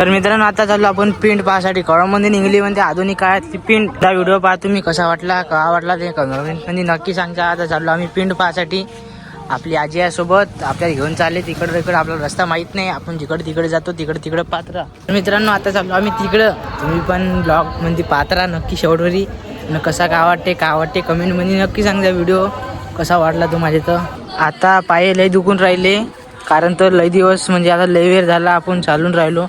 तर मित्रांनो आता चाललो आपण पिंड पाहासाठी. कळममध्ये निघली म्हणजे आधुनिक काळातली पिंड. त्या व्हिडिओ पहा तुम्ही, कसा वाटला ते कमेंटमध्ये नक्की सांगा. आता चाललो आम्ही पिंड पाहासाठी. आपली आजी आहे सोबत, आपल्याला घेऊन चालले तिकडे. आपल्याला रस्ता माहीत नाही, आपण जिकडे तिकडे जातो तिकडे पाहत राहा. तर मित्रांनो आता चाललो आम्ही तिकडं. तुम्ही पण ब्लॉग मध्ये पाहत राहा नक्की शेवटवरी. कसा काय वाटते कमेंटमध्ये नक्की सांगा. व्हिडिओ कसा वाटला तुम्हाला. तर आता पाय लय दुखून राहिले, कारण तर लय दिवस म्हणजे आता लय वेळ झाला आपण चालून राहिलो.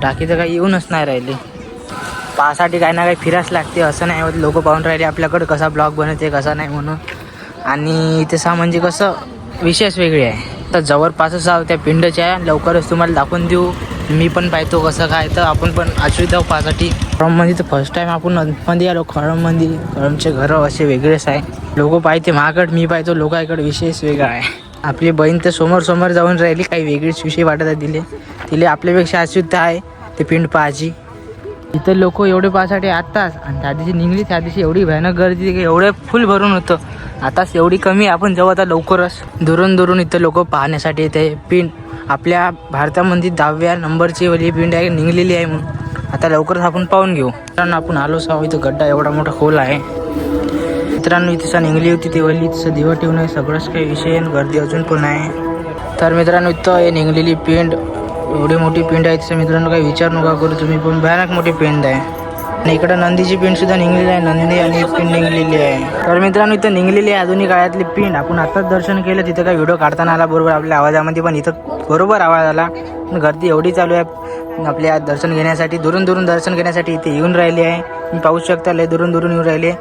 टाकी तर काही येऊनच नाही राहिले. पाहासाठी काही ना काही फिरायच लागते, असं नाही होत. लोक पाहून राहिले आपल्याकडे कसा ब्लॉग बनवते कसा नाही म्हणून. आणि तसा म्हणजे कसं विशेष वेगळे आहे. तर जवळपासच आहो त्या पिंडच्या, लवकरच तुम्हाला दाखवून देऊ. मी पण पाहतो कसं काय, तर आपण पण आश्रित जाऊ पाहासाठी. खळममध्ये तर फर्स्ट टाईम आपण मध्ये आलो. खळमचे घरं असे वेगळेच आहे. लोक पाहते महागड, मी पाहतो लोकांकडे विशेष वेगळा आहे. आपली बहीण तर समोर जाऊन राहिली, काही वेगळीच विषय वाटत आहे तिले आपल्यापेक्षा आश्रित आहे ते पिंड पाहायची. इथं लोक एवढे पाहासाठी आत्ताच, आणि त्या दिवशी निघली त्या दिवशी एवढी भयानक गर्दी की एवढे फुल भरून होतं. आताच एवढी कमी, आपण जाऊ आता लवकरच. दुरून इथं लोक पाहण्यासाठी येते पिंड. आपल्या भारतामध्ये 10व्या नंबरची वाली पिंड आहे, निघलेली आहे म्हणून. आता लवकरच आपण पाहून घेऊ. मित्रांनो आपण आलोच आहोत. इथं गड्डा एवढा मोठा खोल आहे. मित्रांनो इथं निघली होती ती वली, तसं दिवा ठेवून आहे. सगळंच काही विषय, गर्दी अजून पण आहे. तर मित्रांनो इथं हे निघलेली पिंड, एवढी मोठी पिंड आहे. तसं मित्रांनो काही विचार नका करू तुम्ही, पण भयानक मोठी पिंड आहे. आणि इकडं नंदीची पिंड सुद्धा निघलेली आहे. नंदी आणि पिंड निघलेली आहे. तर मित्रांनो इथं निघलेली आहे आधुनिक काळातली पिंड. आपण आताच दर्शन केलं. तिथं काही व्हिडिओ काढताना आला बरोबर आपल्या आवाजामध्ये, पण इथं बरोबर आवाज आला. पण गर्दी एवढी चालू आहे आपल्या दर्शन घेण्यासाठी. दुरून दर्शन घेण्यासाठी इथे येऊन राहिली आहे. मी पाहू शकता लय दुरून येऊन राहिले.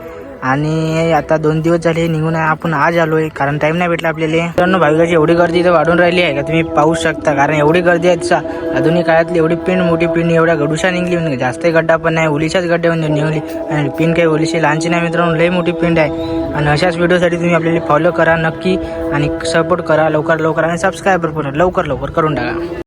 आणि आता 2 दिवस झाले निघून आहे. आपण आज आलो आहे, कारण टाईम नाही भेटला आपल्याला. मित्रांनो भाविकाची एवढी गर्दी इथं वाढून राहिली आहे का तुम्ही पाहू शकता, कारण एवढी गर्दी आहे. तसं आधुनिक काळातली एवढी पिंड, मोठी पिंड, एवढ्या गडुशा निघली म्हणजे जास्त गड्डा पण नाही, ओलीच्याच गड्ड्यामध्ये निघली. आणि पिंड काही ओलीची लहानची नाही मित्रांनो, लय मोठी पिंड आहे. आणि अशाच व्हिडिओसाठी तुम्ही आपल्याला फॉलो करा नक्की, आणि सपोर्ट करा लवकर आणि सबस्क्राईबर पण लवकर करून टाका.